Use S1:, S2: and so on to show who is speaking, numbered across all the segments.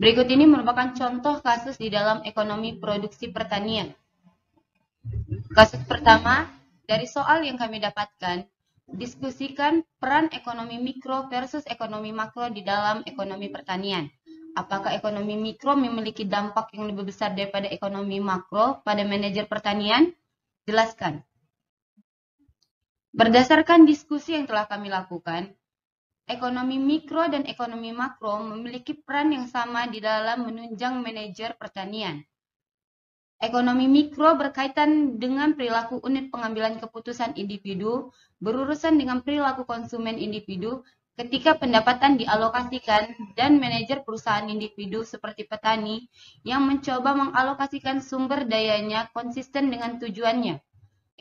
S1: Berikut ini merupakan contoh kasus di dalam ekonomi produksi pertanian. Kasus pertama, dari soal yang kami dapatkan, diskusikan peran ekonomi mikro versus ekonomi makro di dalam ekonomi pertanian. Apakah ekonomi mikro memiliki dampak yang lebih besar daripada ekonomi makro pada manajer pertanian? Jelaskan. Berdasarkan diskusi yang telah kami lakukan, ekonomi mikro dan ekonomi makro memiliki peran yang sama di dalam menunjang manajer pertanian. Ekonomi mikro berkaitan dengan perilaku unit pengambilan keputusan individu, berurusan dengan perilaku konsumen individu ketika pendapatan dialokasikan, dan manajer perusahaan individu seperti petani yang mencoba mengalokasikan sumber dayanya konsisten dengan tujuannya.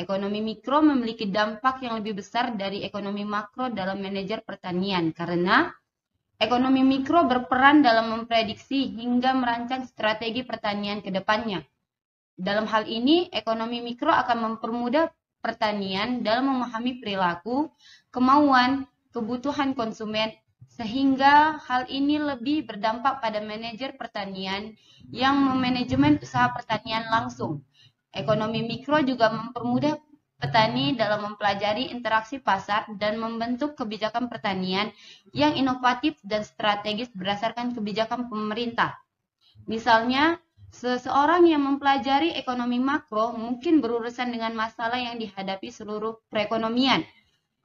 S1: Ekonomi mikro memiliki dampak yang lebih besar dari ekonomi makro dalam manajer pertanian karena ekonomi mikro berperan dalam memprediksi hingga merancang strategi pertanian ke depannya. Dalam hal ini, ekonomi mikro akan mempermudah pertanian dalam memahami perilaku, kemauan, kebutuhan konsumen, sehingga hal ini lebih berdampak pada manajer pertanian yang memanajemen usaha pertanian langsung. Ekonomi mikro juga mempermudah petani dalam mempelajari interaksi pasar dan membentuk kebijakan pertanian yang inovatif dan strategis berdasarkan kebijakan pemerintah. Misalnya, seseorang yang mempelajari ekonomi makro mungkin berurusan dengan masalah yang dihadapi seluruh perekonomian.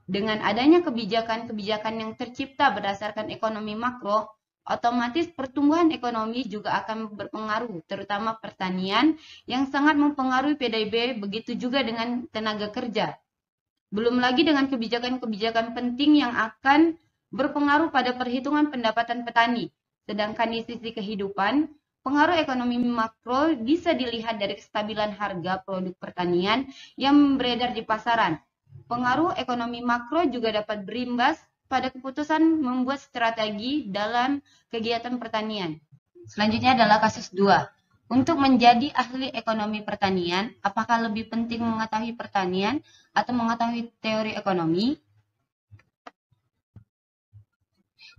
S1: Dengan adanya kebijakan-kebijakan yang tercipta berdasarkan ekonomi makro, otomatis pertumbuhan ekonomi juga akan berpengaruh, terutama pertanian yang sangat mempengaruhi PDB, begitu juga dengan tenaga kerja. Belum lagi dengan kebijakan-kebijakan penting yang akan berpengaruh pada perhitungan pendapatan petani. Sedangkan di sisi kehidupan, pengaruh ekonomi makro bisa dilihat dari kestabilan harga produk pertanian yang beredar di pasaran. Pengaruh ekonomi makro juga dapat berimbas pada keputusan membuat strategi dalam kegiatan pertanian. Selanjutnya adalah kasus 2. Untuk menjadi ahli ekonomi pertanian, apakah lebih penting mengetahui pertanian atau mengetahui teori ekonomi?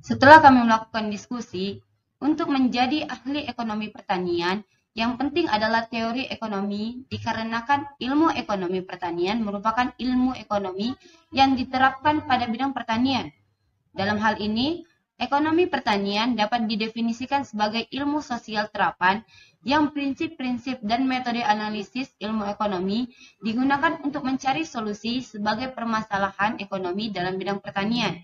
S1: Setelah kami melakukan diskusi, untuk menjadi ahli ekonomi pertanian, yang penting adalah teori ekonomi dikarenakan ilmu ekonomi pertanian merupakan ilmu ekonomi yang diterapkan pada bidang pertanian. Dalam hal ini, ekonomi pertanian dapat didefinisikan sebagai ilmu sosial terapan yang prinsip-prinsip dan metode analisis ilmu ekonomi digunakan untuk mencari solusi sebagai permasalahan ekonomi dalam bidang pertanian.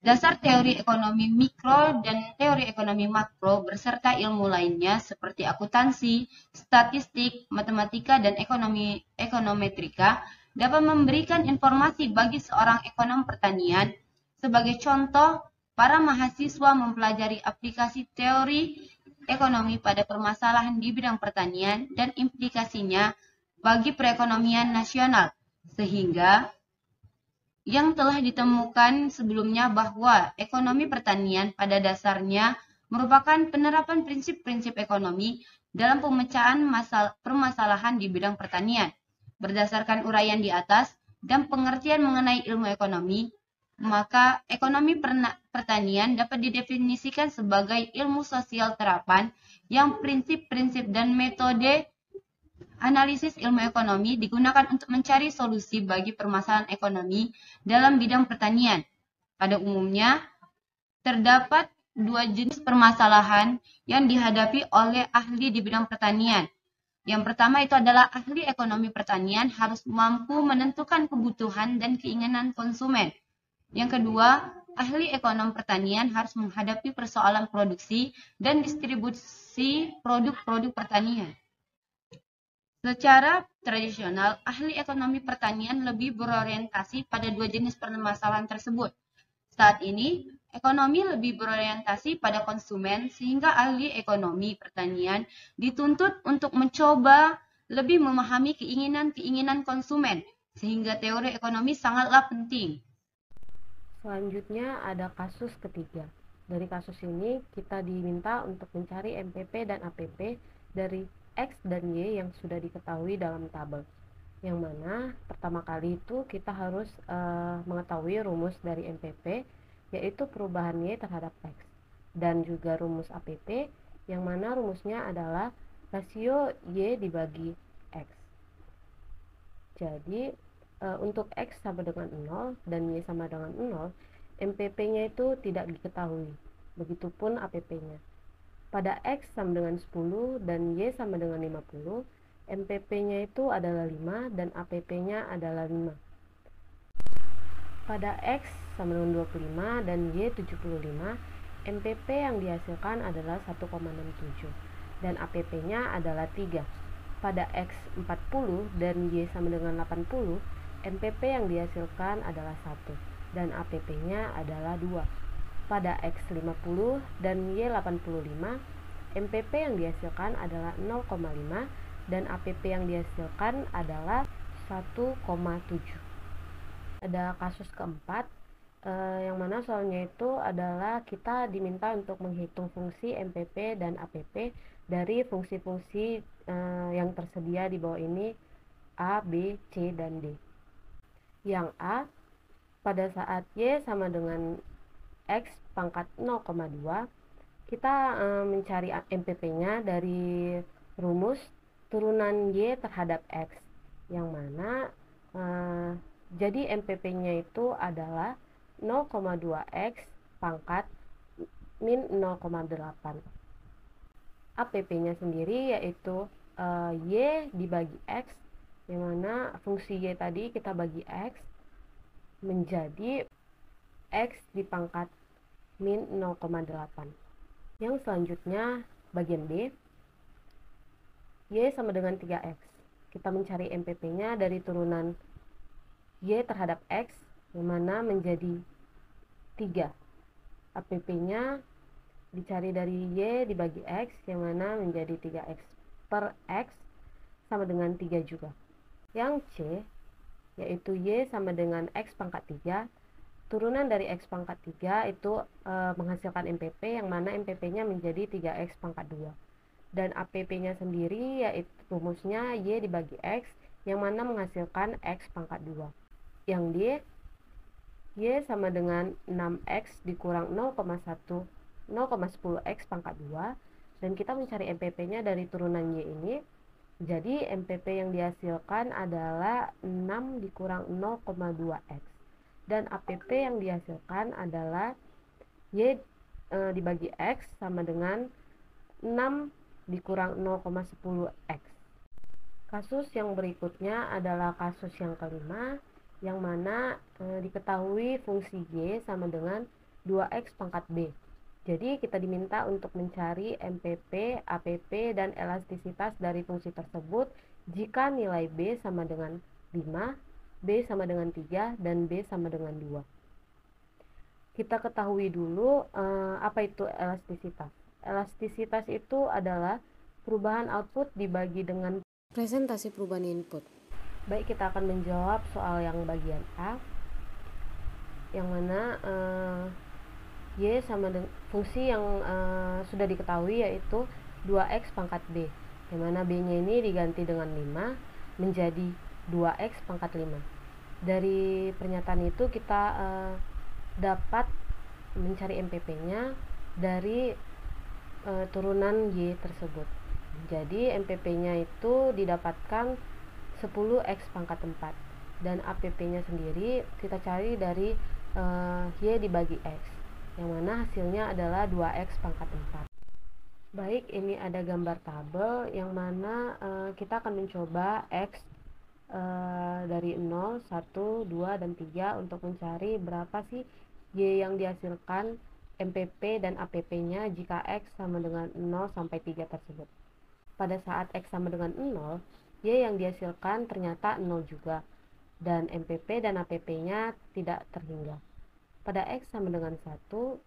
S1: Dasar teori ekonomi mikro dan teori ekonomi makro beserta ilmu lainnya seperti akuntansi, statistik, matematika, dan ekonometrika dapat memberikan informasi bagi seorang ekonom pertanian. Sebagai contoh, para mahasiswa mempelajari aplikasi teori ekonomi pada permasalahan di bidang pertanian dan implikasinya bagi perekonomian nasional, sehingga yang telah ditemukan sebelumnya bahwa ekonomi pertanian pada dasarnya merupakan penerapan prinsip-prinsip ekonomi dalam pemecahan permasalahan di bidang pertanian. Berdasarkan uraian di atas dan pengertian mengenai ilmu ekonomi, maka ekonomi pertanian dapat didefinisikan sebagai ilmu sosial terapan yang prinsip-prinsip dan metode analisis ilmu ekonomi digunakan untuk mencari solusi bagi permasalahan ekonomi dalam bidang pertanian. Pada umumnya, terdapat dua jenis permasalahan yang dihadapi oleh ahli di bidang pertanian. Yang pertama itu adalah ahli ekonomi pertanian harus mampu menentukan kebutuhan dan keinginan konsumen. Yang kedua, ahli ekonomi pertanian harus menghadapi persoalan produksi dan distribusi produk-produk pertanian. Secara tradisional, ahli ekonomi pertanian lebih berorientasi pada dua jenis permasalahan tersebut. Saat ini, ekonomi lebih berorientasi pada konsumen sehingga ahli ekonomi pertanian dituntut untuk mencoba lebih memahami keinginan-keinginan konsumen, sehingga teori ekonomi sangatlah penting.
S2: Selanjutnya ada kasus ketiga. Dari kasus ini kita diminta untuk mencari MPP dan APP dari X dan Y yang sudah diketahui dalam tabel. Yang mana pertama kali itu kita harus mengetahui rumus dari MPP, yaitu perubahan Y terhadap X. dan juga rumus APP, yang mana rumusnya adalah rasio Y dibagi X. Jadi untuk X sama dengan 0 dan Y sama dengan 0, MPP-nya itu tidak diketahui, begitupun APP-nya. Pada X sama dengan 10 dan Y sama dengan 50, MPP-nya itu adalah 5 dan APP-nya adalah 5. Pada X sama dengan 25 dan Y 75, MPP yang dihasilkan adalah 1,67 dan APP-nya adalah 3. Pada X 40 dan Y sama dengan 80, MPP yang dihasilkan adalah 1 dan APP-nya adalah 2. Pada X 50 dan Y 85, MPP yang dihasilkan adalah 0,5 dan APP yang dihasilkan adalah 1,7. Ada kasus keempat, yang mana soalnya itu adalah kita diminta untuk menghitung fungsi MPP dan APP dari fungsi-fungsi yang tersedia di bawah ini, A, B, C, dan D. Yang A, pada saat Y sama dengan X pangkat 0,2, kita mencari MPP-nya dari rumus turunan Y terhadap X, yang mana jadi MPP-nya itu adalah 0,2X pangkat min 0,8. APP-nya sendiri yaitu Y dibagi X, yang mana fungsi Y tadi kita bagi X menjadi X di pangkat min 0,8. Yang selanjutnya bagian B, Y sama dengan 3X. Kita mencari MPP-nya dari turunan Y terhadap X, yang mana menjadi 3. APP-nya dicari dari Y dibagi X, yang mana menjadi 3X per X sama dengan 3 juga. Yang C, yaitu Y sama dengan X pangkat 3. Turunan dari X pangkat 3 itu menghasilkan MPP, yang mana MPP-nya menjadi 3X pangkat 2. Dan APP-nya sendiri yaitu rumusnya Y dibagi X, yang mana menghasilkan X pangkat 2. Yang D, Y sama dengan 6X dikurang 0,10X pangkat 2, dan kita mencari MPP-nya dari turunan Y ini. Jadi MPP yang dihasilkan adalah 6 dikurang 0,2X, dan APP yang dihasilkan adalah Y dibagi X sama dengan 6 dikurang 0,10X. Kasus yang berikutnya adalah kasus yang kelima, yang mana diketahui fungsi Y sama dengan 2X pangkat B. Jadi kita diminta untuk mencari MPP, APP, dan elastisitas dari fungsi tersebut jika nilai B sama dengan 5, B sama dengan 3, dan B sama dengan 2. Kita ketahui dulu apa itu elastisitas. Elastisitas itu adalah perubahan output dibagi dengan presentasi perubahan input. Baik, kita akan menjawab soal yang bagian A, yang mana Y sama dengan fungsi yang sudah diketahui yaitu 2X pangkat B, yang mana B-nya ini diganti dengan 5 menjadi 2X pangkat 5. Dari pernyataan itu kita dapat mencari MPP-nya dari turunan Y tersebut. Jadi MPP-nya itu didapatkan 10X pangkat 4, dan APP-nya sendiri kita cari dari Y dibagi X, yang mana hasilnya adalah 2X pangkat 4. Baik, ini ada gambar tabel yang mana kita akan mencoba X dari 0, 1, 2, dan 3 untuk mencari berapa sih Y yang dihasilkan MPP dan APP-nya jika X sama dengan 0 sampai 3 tersebut. Pada saat X sama dengan 0, Y yang dihasilkan ternyata 0 juga, dan MPP dan APP-nya tidak terhingga. Pada X sama dengan 1,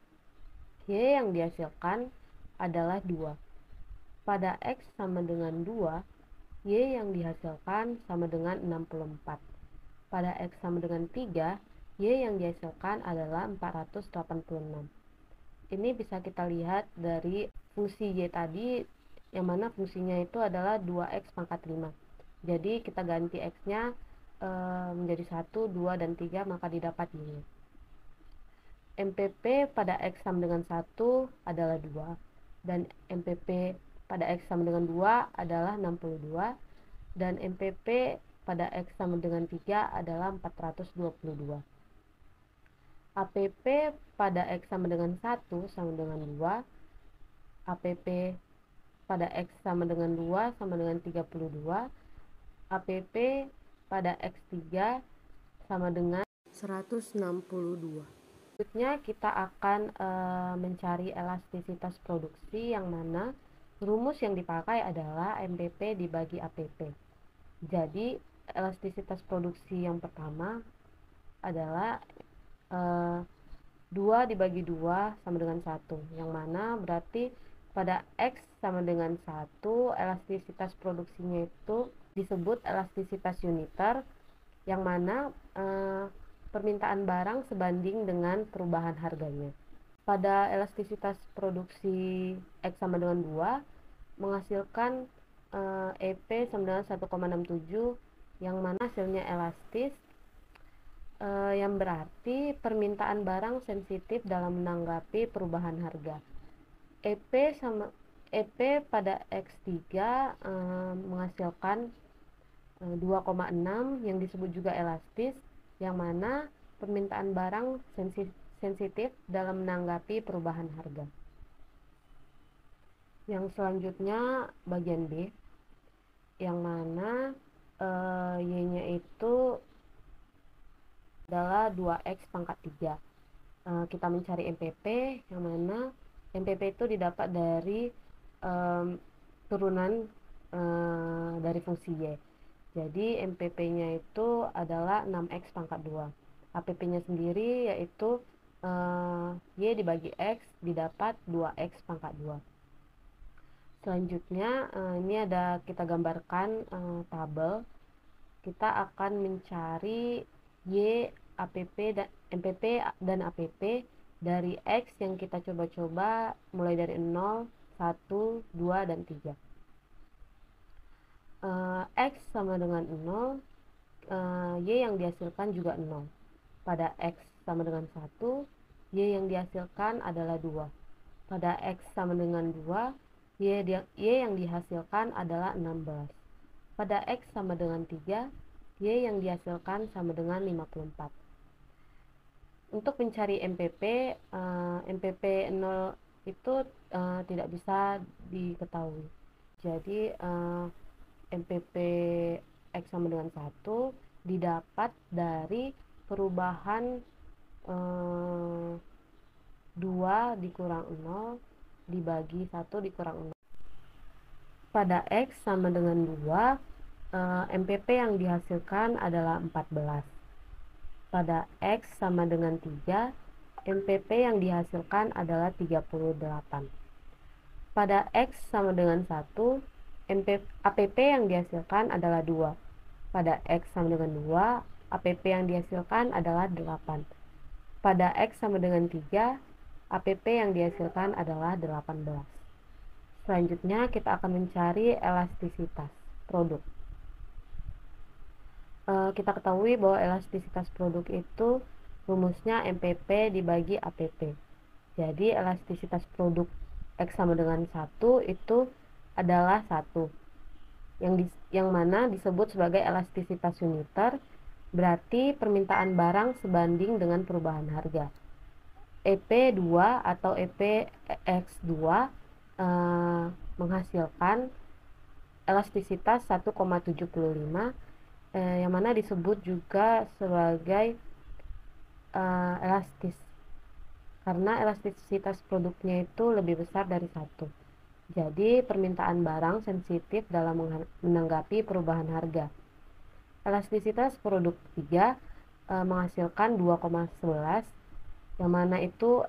S2: Y yang dihasilkan adalah 2. Pada X sama dengan 2, Y yang dihasilkan sama dengan 64. Pada X sama dengan 3, Y yang dihasilkan adalah 486. Ini bisa kita lihat dari fungsi Y tadi, yang mana fungsinya itu adalah 2X pangkat 5. Jadi kita ganti X-nya menjadi 1, 2, dan 3, maka didapat Y. MPP pada X sama dengan 1 adalah 2, dan MPP pada X sama dengan 2 adalah 62, dan MPP pada X sama dengan 3 adalah 422. APP pada X sama dengan 1 sama dengan 2, APP pada X sama dengan 2 sama dengan 32, APP pada X3 sama dengan 162. Selanjutnya kita akan mencari elastisitas produksi, yang mana rumus yang dipakai adalah MPP dibagi APP. Jadi elastisitas produksi yang pertama adalah 2 dibagi 2 sama dengan 1, yang mana berarti pada X sama dengan 1 elastisitas produksinya itu disebut elastisitas uniter, yang mana permintaan barang sebanding dengan perubahan harganya. Pada elastisitas produksi X sama dengan 2 menghasilkan EP sama dengan 1,67, yang mana hasilnya elastis, yang berarti permintaan barang sensitif dalam menanggapi perubahan harga. EP pada X3 menghasilkan 2,6 yang disebut juga elastis, yang mana permintaan barang sensitif dalam menanggapi perubahan harga. Yang selanjutnya bagian B, yang mana Y-nya itu adalah 2X pangkat 3. Kita mencari MPP, yang mana MPP itu didapat dari turunan dari fungsi Y. Jadi MPP-nya itu adalah 6X pangkat 2. APP-nya sendiri yaitu Y dibagi X didapat 2X pangkat 2. Selanjutnya ini ada kita gambarkan tabel. Kita akan mencari Y, APP, dan MPP dan APP dari X yang kita coba-coba mulai dari 0, 1, 2, dan 3. X sama dengan 0, Y yang dihasilkan juga 0. Pada X sama dengan 1, Y yang dihasilkan adalah 2. Pada X sama dengan 2, Y yang dihasilkan adalah 16. Pada X sama dengan 3, Y yang dihasilkan sama dengan 54. Untuk mencari MPP, MPP 0 itu tidak bisa diketahui. Jadi MPP X sama dengan 1 didapat dari perubahan 2 dikurang 0 dibagi 1 dikurang 0. Pada X sama dengan 2, MPP yang dihasilkan adalah 14. Pada X sama dengan 3, MPP yang dihasilkan adalah 38. Pada X sama dengan 1, APP yang dihasilkan adalah 2. Pada X sama dengan 2, APP yang dihasilkan adalah 8. Pada X sama dengan 3, APP yang dihasilkan adalah 18. Selanjutnya kita akan mencari elastisitas produk. Kita ketahui bahwa elastisitas produk itu rumusnya MPP dibagi APP. Jadi elastisitas produk X sama dengan 1 itu adalah 1, yang mana disebut sebagai elastisitas uniter, berarti permintaan barang sebanding dengan perubahan harga. EP2 atau EPX2 menghasilkan elastisitas 1,75, yang mana disebut juga sebagai elastis, karena elastisitas produknya itu lebih besar dari 1. Jadi permintaan barang sensitif dalam menanggapi perubahan harga. Elastisitas produk 3 menghasilkan 2,11, yang mana itu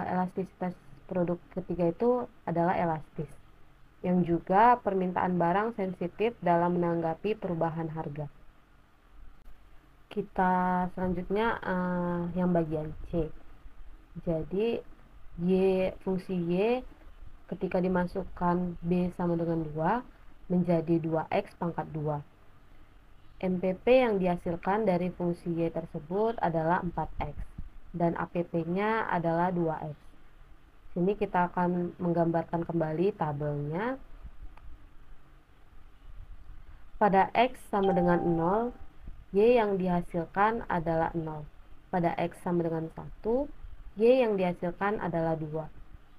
S2: elastisitas produk ketiga itu adalah elastis, yang juga permintaan barang sensitif dalam menanggapi perubahan harga. Kita selanjutnya yang bagian C. Jadi fungsi Y ketika dimasukkan B sama dengan 2 menjadi 2X pangkat 2. MPP yang dihasilkan dari fungsi Y tersebut adalah 4X. dan APP-nya adalah 2X. Sini kita akan menggambarkan kembali tabelnya. Pada X sama dengan 0, Y yang dihasilkan adalah 0. Pada X sama dengan 1, Y yang dihasilkan adalah 2.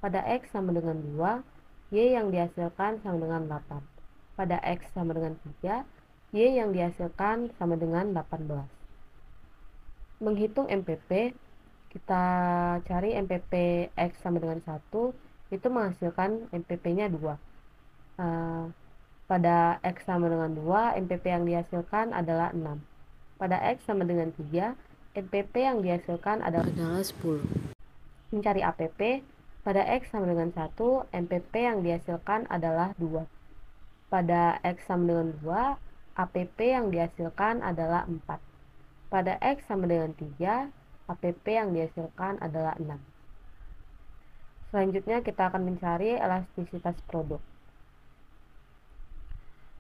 S2: Pada X sama dengan 2, Y yang dihasilkan sama dengan 8. Pada X sama dengan 3, Y yang dihasilkan sama dengan 18. Menghitung MPP, kita cari MPP X sama dengan 1, itu menghasilkan MPP-nya 2. Pada X sama dengan 2, MPP yang dihasilkan adalah 6. Pada X sama dengan 3, MPP yang dihasilkan adalah 10. Mencari APP, pada X sama dengan 1, MPP yang dihasilkan adalah 2. Pada X sama dengan 2, APP yang dihasilkan adalah 4. Pada X sama dengan 3, APP yang dihasilkan adalah 6. Selanjutnya kita akan mencari elastisitas produk.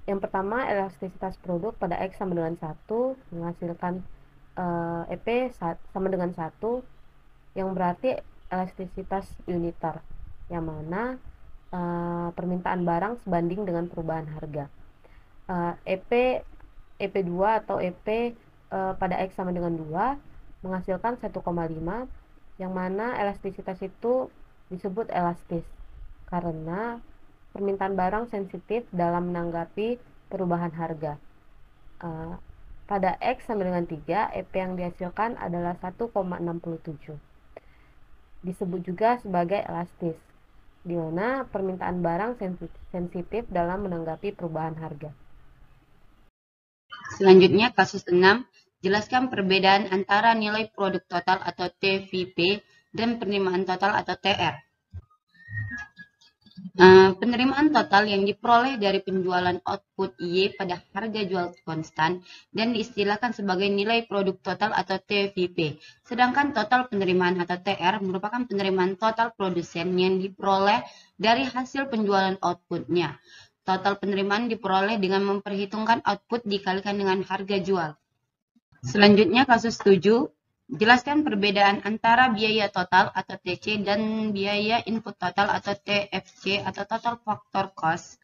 S2: Yang pertama, elastisitas produk pada X sama dengan 1 menghasilkan EP sama dengan 1, yang berarti elastisitas uniter, yang mana permintaan barang sebanding dengan perubahan harga. EP2 atau EP pada X sama dengan 2 menghasilkan 1,5, yang mana elastisitas itu disebut elastis karena permintaan barang sensitif dalam menanggapi perubahan harga. Pada X sama dengan 3, EP yang dihasilkan adalah 1,67. Disebut juga sebagai elastis, di mana permintaan barang sensitif dalam menanggapi perubahan harga.
S1: Selanjutnya, kasus 6. Jelaskan perbedaan antara nilai produk total atau TVP dan penerimaan total atau TR. Penerimaan total yang diperoleh dari penjualan output Y pada harga jual konstan dan diistilahkan sebagai nilai produk total atau TVP. Sedangkan total penerimaan atau TR merupakan penerimaan total produsen yang diperoleh dari hasil penjualan outputnya. Total penerimaan diperoleh dengan memperhitungkan output dikalikan dengan harga jual. Selanjutnya kasus 7. Jelaskan perbedaan antara biaya total atau TC dan biaya input total atau TFC atau total factor cost,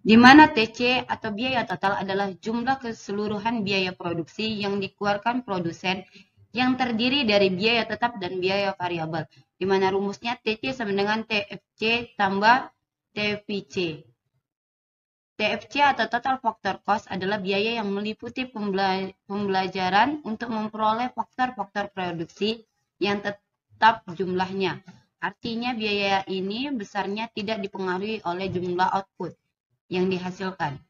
S1: di mana TC atau biaya total adalah jumlah keseluruhan biaya produksi yang dikeluarkan produsen yang terdiri dari biaya tetap dan biaya variabel, di mana rumusnya TC sama dengan TFC tambah TVC. TFC atau Total Factor Cost adalah biaya yang meliputi pembelajaran untuk memperoleh faktor-faktor produksi yang tetap jumlahnya. Artinya biaya ini besarnya tidak dipengaruhi oleh jumlah output yang dihasilkan.